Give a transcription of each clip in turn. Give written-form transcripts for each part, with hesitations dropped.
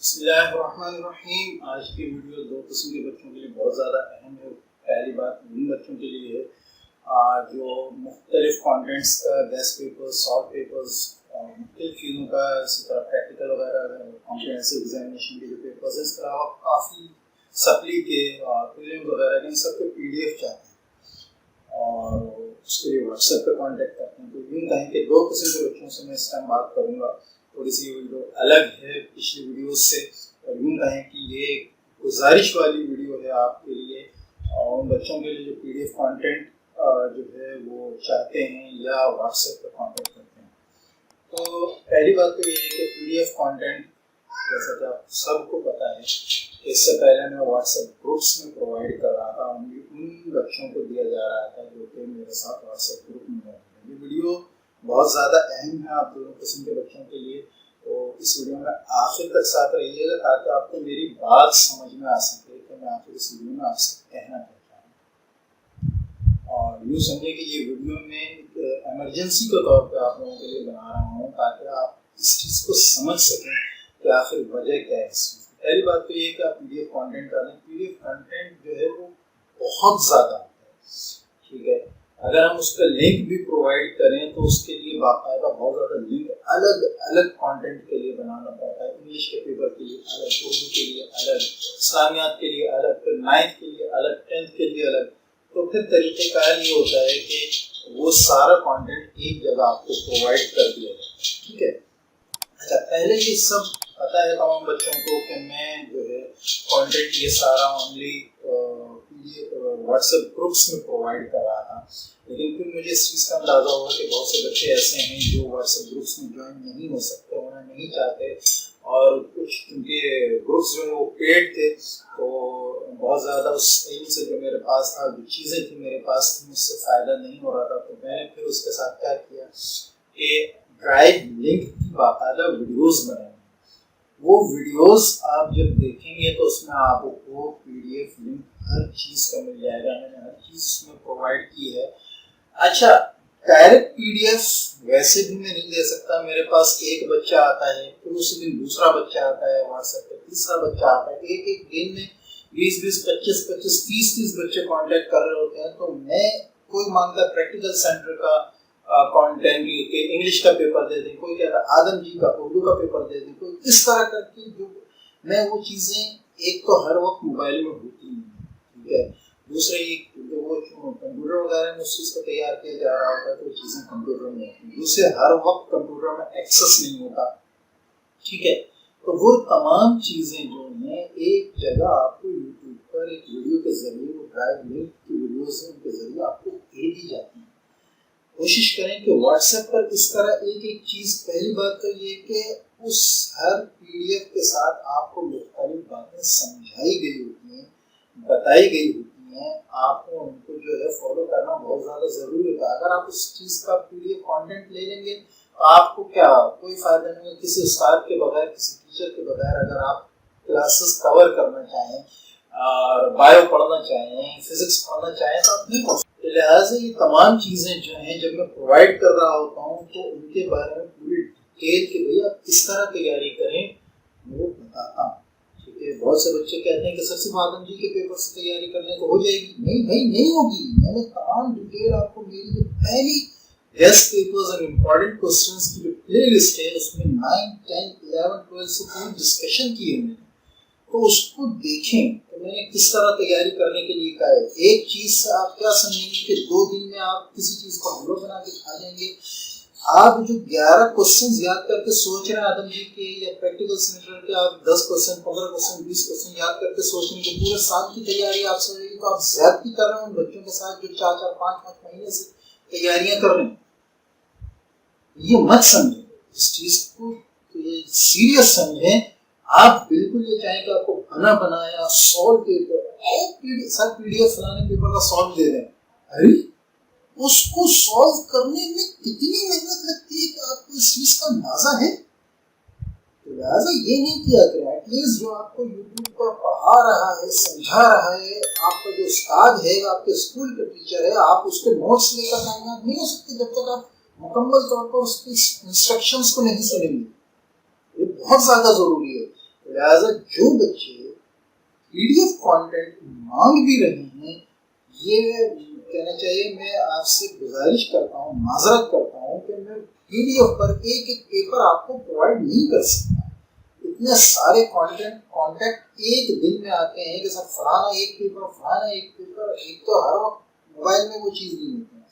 बिस्मिल्लाहिर्रहमानिर्रहीम। आज की वीडियो दो किस्म के बच्चों के लिए बहुत ज़्यादा अहम है। पहली बात उन बच्चों के लिए है जो मुख्तलिफ कॉन्टेंट्स का गेस्ट पेपर्स, सॉल्व पेपर्स, मुख्तलिफ चीज़ों का, इसी तरह प्रैक्टिकल वगैरह, कॉम्प्रिहेंसिव एग्जामिनेशन के जो पेपर्स हैं, इसके अलावा काफ़ी सप्ली के और प्रीलिम्स वगैरह के, इन सब के PDF चाहते हैं और उसके लिए व्हाट्सएप पे कांटेक्ट करते हैं। तो यूँ कहें कि दो किस्म के बच्चों से मैं इस टाइम बात करूँगा। थोड़ी सी वीडियो अलग है पिछली वीडियो से, और यूँ कहें कि ये गुजारिश वाली वीडियो है आपके लिए और उन बच्चों के लिए जो PDF कंटेंट जो है वो चाहते हैं या व्हाट्सएप पर कांटेक्ट करते हैं। तो पहली बात तो ये है कि PDF कंटेंट, जैसा कि आप सबको पता है, इससे पहले मैं व्हाट्सएप ग्रुप्स में प्रोवाइड कर रहा था, उन बच्चों को दिया जा रहा था जो कि मेरे साथ व्हाट्सएप ग्रुप में हैं। ये वीडियो बहुत ज़्यादा अहम है आप दोनों किस्म के बच्चों के लिए, तो इस वीडियो में आखिर तक साथ रहिएगा ताकि आपको मेरी बात समझ में आ सके कि मैं आखिर इस वीडियो में आपसे कहना चाहता हूँ। और यूँ समझिए कि ये वीडियो में इमरजेंसी के तौर पे आप लोगों के लिए बना रहा हूँ ताकि आप इस चीज़ को समझ सकें कि आखिर वजह क्या है इस चीज़ की। पहली बात तो ये कि आप PDF कंटेंट डालें। PDF कंटेंट जो है वो बहुत ज़्यादा होता है, ठीक है। अगर हम उसका लिंक भी प्रोवाइड करें तो उसके लिए बाकायदा बहुत ज़्यादा लिंक अलग अलग कंटेंट के लिए बनाना पड़ता है। इंग्लिश के पेपर के लिए अलग, उर्दू के लिए अलग, इस्लामियात के लिए अलग, फिर 9th के लिए अलग, 10th के लिए अलग। तो फिर तरीक़ेकार ये होता है कि वो सारा कंटेंट एक जगह आपको प्रोवाइड कर दिया जाता है, ठीक है। अच्छा, पहले ये सब पता है तमाम बच्चों को कि मैं जो है कंटेंट ये सारा ओनली व्हाट्सएप ग्रुप्स में प्रोवाइड कर रहा था, लेकिन फिर मुझे इस चीज़ का अंदाज़ा हुआ कि बहुत से बच्चे ऐसे हैं जो व्हाट्सएप ग्रुप्स में ज्वाइन नहीं हो सकते, होना नहीं चाहते, और कुछ उनके ग्रुप्स जो है वो पेड थे, तो बहुत ज़्यादा उस टाइम से जो मेरे पास था, जो चीज़ें थी मेरे पास थी, मुझसे फ़ायदा नहीं हो रहा था। तो मैंने फिर उसके साथ क्या किया कि ड्राइव लिंक की बाकायदा वीडियोज़ बनाई। वो वीडियोस आप जब देखेंगे तो उसमें आपको PDF लिंक हर चीज़ का मिल जाएगा। मैंने हर चीज़ उसमें प्रोवाइड की है। अच्छा, डायरेक्ट PDF वैसे भी मैं नहीं दे सकता। मेरे पास एक बच्चा आता है, फिर उसी दिन दूसरा बच्चा आता है व्हाट्सएप पे, तीसरा बच्चा आता है, एक एक दिन में 20-20, 25-25, 30-30 बच्चे कांटेक्ट कर रहे होते हैं। तो मैं, कोई मांगता है प्रैक्टिकल सेंटर का कंटेंट, इंग्लिश का पेपर दे दें, कोई कहता है आदम जी का उर्दू का पेपर दे दें, कोई इस तरह करके, जो मैं वो चीज़ें एक तो हर वक्त मोबाइल में होती नहीं, ठीक है। दूसरे जो वो कंप्यूटर वगैरह में उस चीज़ को तैयार किया जा रहा होता है तो चीज़ें कंप्यूटर में होती हैं, दूसरे हर वक्त कंप्यूटर में एक्सेस नहीं होता, ठीक है। तो वो तमाम चीज़ें जो हैं एक जगह आपको यूट्यूब पर एक वीडियो के जरिए, वो ड्राइव लिंक की वीडियोस हैं, उनके जरिए आपको दे दी जाती है। कोशिश करें कि व्हाट्सएप पर इस तरह एक एक चीज़, पहली बात तो ये कि उस हर PDF के साथ आपको मुख्तलिफ बातें समझाई गई होती हैं, बताई गई होती हैं, आपको उनको जो है फॉलो करना बहुत ज़्यादा ज़रूरी होता है। अगर आप उस चीज़ का PDF कंटेंट ले लेंगे तो आपको क्या, कोई फ़ायदा नहीं है। किसी उस्ताद के बगैर, किसी टीचर के बगैर अगर आप क्लासेस कवर करना चाहें और बायो पढ़ना चाहें, फिजिक्स पढ़ना चाहें तो आप नहीं पढ़ सकते। लिहाजा ये तमाम चीज़ें जो हैं जब मैं प्रोवाइड कर रहा होता हूँ तो उनके बारे में पूरी डिटेल कि भैया आप किस तरह तैयारी करें वो बताता हूँ, ठीक है। बहुत से बच्चे कहते हैं कि सर सिर्फ आदम जी के पेपर से तैयारी करने को हो जाएगी। नहीं भाई, नहीं होगी। मैंने तमाम डिटेल आपको, मेरी जो पहली guest papers and important questions की जो प्ले लिस्ट है उसमें 9, 10, 11, 12 से पूरी डिस्कशन की है मैंने, तो उसको देखें तो मैंने किस तरह तैयारी करने के लिए कहा है। एक चीज़ से आप क्या समझेंगे कि 2 दिन में आप किसी चीज़ को हमलो बना के खा जाएंगे। आप जो 11 क्वेश्चन याद करके सोच रहे हैं आदम जी के या प्रैक्टिकल सेंटर के, आप 10 क्वेश्चन, 15 क्वेश्चन, 20 क्वेश्चन याद करके सोच रहे हैं पूरे साल की तैयारी आप समझेंगे, तो आप ज्यादती कर रहे हैं उन बच्चों के साथ जो 4-4, 5-5 महीने से तैयारियां कर रहे हैं। ये मत समझें, इस चीज़ को सीरियस समझें। आप बिल्कुल ये चाहें कि आपको बना बनाया सॉल्व पेपर, सर PDF फलाने पेपर का सॉल्व दे दें, अरे उसको सॉल्व करने में कितनी मेहनत लगती है कि आपको इस चीज़ का अंदाजा है। तो लिहाजा ये नहीं किया करें। एटलीस्ट जो आपको यूट्यूब पर पढ़ा रहा है, समझा रहा है, आपका जो उस्ताद है, आपके स्कूल का टीचर है, आप उसके नोट्स लेकर कामयाब नहीं हो सकते जब तक आप मुकम्मल तौर पर उसकी इंस्ट्रक्शंस को नहीं सुनेंगे। ये बहुत ज़्यादा ज़रूरी है। लिहाजा जो बच्चे PDF कंटेंट मांग भी रहे हैं, ये कहना चाहिए, मैं आपसे गुजारिश करता हूँ, माजरत करता हूँ कि मैं PDF पर एक एक पेपर आपको प्रोवाइड नहीं कर सकता। इतने सारे कॉन्टेक्ट एक दिन में आते हैं कि सर फलाना एक पेपर, एक तो हर वक्त मोबाइल में वो चीज़ नहीं होती है,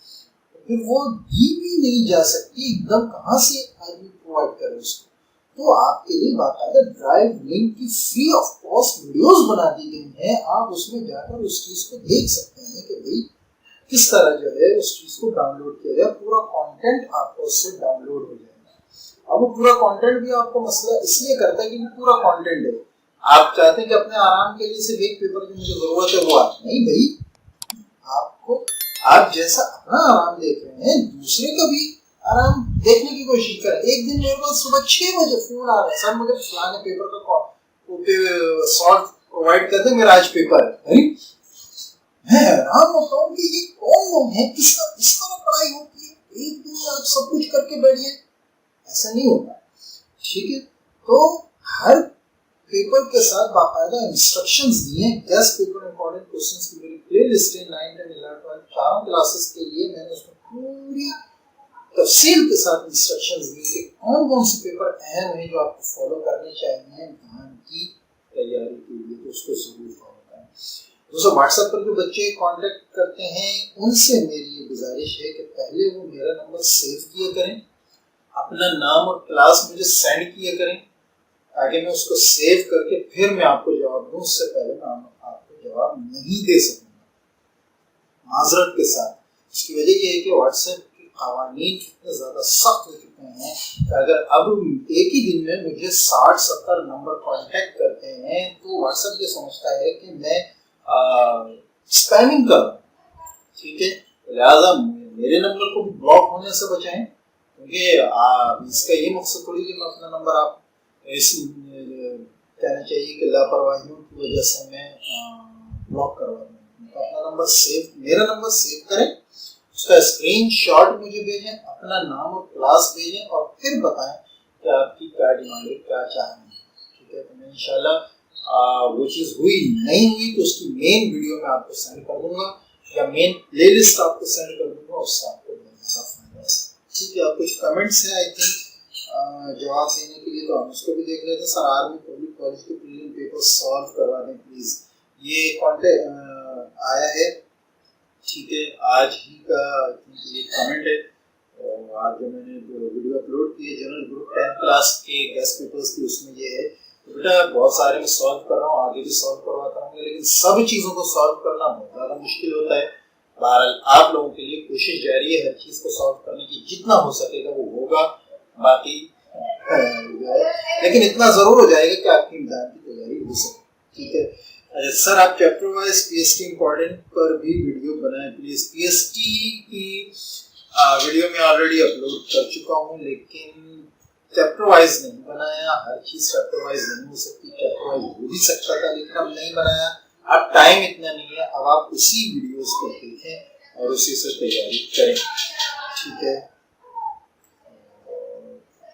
फिर वो दी भी नहीं जा सकती, एकदम कहाँ से आदमी प्रोवाइड करे उसको। तो आपके लिए बाकायदा ड्राइव लिंक की फ्री ऑफ कॉस्ट वीडियोस बना दी गई हैं, आप उसमें जाकर उस चीज़ को देख सकते हैं कि भाई किस तरह जो है उस चीज़ को डाउनलोड किया जाए, पूरा कंटेंट आपको उससे डाउनलोड हो जाएगा। अब वो पूरा कंटेंट भी आपको मसला इसलिए करता है कि पूरा कंटेंट है, आप चाहते हैं कि अपने आराम के लिए सिर्फ एक पेपर की मुझे जरूरत है वो आप नहीं भाई, आपको आप जैसा अपना आराम देख रहे हैं दूसरे का भी आराम देखने की कोशिश करें। एक दिन मेरे पास सुबह 6 बजे फोन आ रहा है, सर मुझे फलाने पेपर का सॉल्व प्रोवाइड कर दे, मेरा आज पेपर है। मैं हैरान होता हूँ कि ये कौन लोग हैं, किस तरह पढ़ाई होती है, एक दिन में आप सब कुछ करके बैठिए, ऐसा नहीं होता। ठीक है, तो हर पेपर के साथ बाकायदा इंस्ट्रक्शंस दिए हैं। 10 पेपर इंपॉर्टेंट क्वेश्चंस की मेरी प्लेलिस्ट है 9, 10, 11, 12 चारों क्लासेस के लिए। मैंने उसमें पूरी तफसील के साथ इंस्ट्रक्शंस दी कि कौन कौन से पेपर अहम है जो आपको फॉलो करने चाहिए इम्तिहान की तैयारी के लिए, तो उसको जरूर फॉलो करें। दोस्तों व्हाट्सएप पर जो बच्चे कांटेक्ट करते हैं उनसे मेरी ये गुजारिश है कि पहले वो मेरा नंबर सेव किया करें, अपना नाम और क्लास मुझे सेंड किया करें, ताकि मैं उसको सेव करके फिर मैं आपको जवाब दूं। उससे पहले मैं आपको जवाब नहीं दे सकूंगा माजरत के साथ। इसकी वजह ये है कि व्हाट्सएप के कवानीन इतने ज़्यादा सख्त हो चुके हैं कि अगर अब एक ही दिन में मुझे 60-70 नंबर कांटेक्ट करते हैं तो व्हाट्सएप ये समझता है कि मैं स्पैमिंग कर रहा हूँ। ठीक है, लिहाजा मेरे नंबर को भी ब्लॉक होने से बचाएं, क्योंकि इसका ये मकसद थोड़ी कि मैं अपना नंबर आप कहना चाहिए कि लापरवाहियों की वजह से मैं ब्लॉक करवा दूँ। तो अपना नंबर सेव, मेरा नंबर सेव करें, उसका स्क्रीनशॉट मुझे भेजें, अपना नाम और क्लास भेजें और फिर बताएं कि आपकी क्या डिमांड है, क्या चाहेंगे। ठीक है, तो मैं इंशाल्लाह वो चीज़ हुई नहीं हुई तो उसकी मेन वीडियो में आपको सेंड कर दूंगा या मेन प्लेलिस्ट आपको सेंड कर दूंगा, उससे आपको बहुत ज़्यादा फायदा है। ठीक है, आप कुछ कमेंट्स हैं आई थिंक जवाब देने के लिए, तो हम उसको भी देख लेते हैं। सर आर्मी पब्लिक कॉलेज के प्रीलिम पेपर सॉल्व करवा दें प्लीज़, ये कॉन्टेक्ट आया है। ठीक है, आज ही का ये कमेंट है, और आज जो मैंने वीडियो अपलोड की है जनरल ग्रुप 10 क्लास के गेस्ट पेपर्स की, उसमें ये है। तो बेटा बहुत सारे मैं सॉल्व कर रहा हूँ, आगे भी सॉल्व करवाता हूँ, लेकिन सब चीज़ों को सॉल्व करना बहुत ज़्यादा मुश्किल होता है। बहरहाल आप लोगों के लिए कोशिश जारी है हर चीज़ को सॉल्व करने की, जितना हो सकेगा वो होगा, बाकी लेकिन इतना ज़रूर हो जाएगा कि आपकी इम्तिहान की तैयारी हो सके। ठीक है, अच्छा सर आप चैप्टर वाइज PST इम्पोर्टेंट पर भी वीडियो बनाएं प्लीज़। PST की वीडियो मैं ऑलरेडी अपलोड कर चुका हूँ, लेकिन चैप्टर वाइज नहीं बनाया। हर चीज़ चैप्टर वाइज नहीं हो सकती, चैप्टर वाइज हो भी सकता था लेकिन अब नहीं बनाया, अब टाइम इतना नहीं है। अब आप उसी वीडियोस को देखें और उसी से तैयारी करें। ठीक है,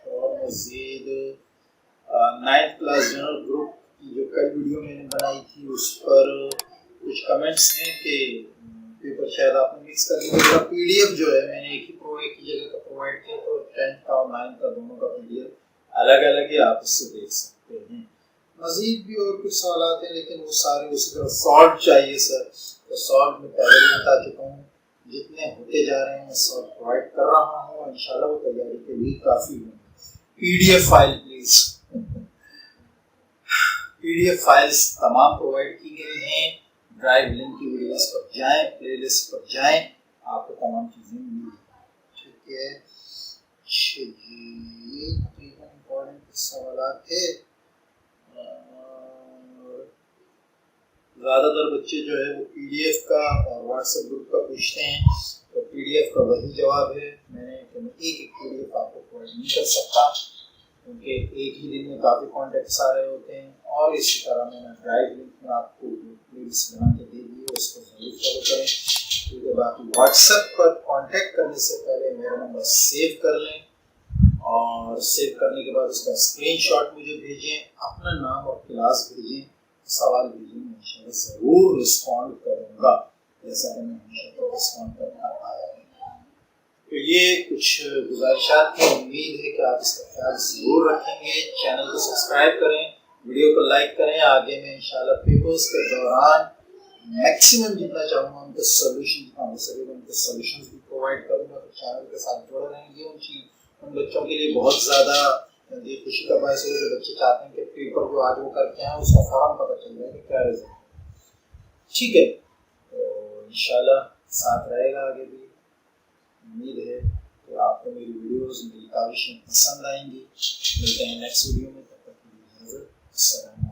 और मज़ीद 9th क्लास जनरल ग्रुप की जो कल वीडियो मैंने बनाई थी उस पर कुछ कमेंट्स हैं कि पेपर शायद आपने मिक्स कर दिया। PDF जो है मैंने एक ही जगह का प्रोवाइड किया, तो 10th का और 9th का दोनों का PDF अलग अलग ही आप उससे देख सकते हैं। मज़ीद भी और कुछ सवाल हैं लेकिन वो सारे उसी तरह सॉल्व चाहिए सर, तो सॉल्व में पहले भी बता चुका हूँ, जितने होते जा रहे हैं मैं सॉल्व प्रोवाइड कर रहा हूँ, इंशाल्लाह वो तैयारी के लिए काफ़ी होंगे। PDF file please, PDF files तमाम प्रोवाइड की गई हैं। ड्राइव लिंक की वीडियोस पर जाएं, प्लेलिस्ट पर जाएं, आपको तमाम चीज़ें मिल जाएंगी। ठीक है, जी इम्पोर्टेंट सवाल थे। ज़्यादातर बच्चे जो है वो PDF का और व्हाट्सएप ग्रुप का पूछते हैं, तो PDF का वही जवाब है। मैंने एक PDF आपको प्रोवाइड नहीं कर सकता क्योंकि एक ही दिन में काफ़ी कॉन्टेक्ट्स आ रहे होते हैं, और इसी तरह मैंने ड्राइव लिंक में आपको प्लेलिस्ट बना के दे दी है, उसको जरूर फॉलो करें। ठीक है, बाकी व्हाट्सएप पर कांटेक्ट करने से पहले मेरा नंबर सेव कर लें और और सेव करने के बाद उसका स्क्रीनशॉट मुझे भेजें, अपना नाम और क्लास भेजें, सवाल भेजें, मैं इंशाल्लाह ज़रूर रिस्पॉन्ड करूँगा जैसा कि मैं हमेशा रिस्पॉन्ड करता आया हूँ। तो ये कुछ गुजारिशात की उम्मीद है कि आप इसका ख्याल ज़रूर रखेंगे। चैनल को सब्सक्राइब करें, वीडियो को लाइक करें। आगे मैं इंशाल्लाह पेपर्स के दौरान मैक्सिमम जितना चाहूँगा उनके सोल्यूशन जितना हो सकेगा उनके सोल्यूशन भी प्रोवाइड करूँगा। तो चैनल के साथ जुड़े रहेंगे। उन बच्चों के लिए बहुत ज़्यादा ये खुशी का बायस हो जो बच्चे चाहते हैं कि पेपर जो आज वो करके आए उसका फॉर्म पता चल जाए कि क्या रिजल्ट। ठीक है, तो इंशाल्लाह साथ रहेगा आगे भी। उम्मीद है कि आपको मेरी वीडियोस मेरी काविशें पसंद आएंगी। मिलते हैं नेक्स्ट वीडियो में, तब तक के लिए इजाज़त। अस्सलाम।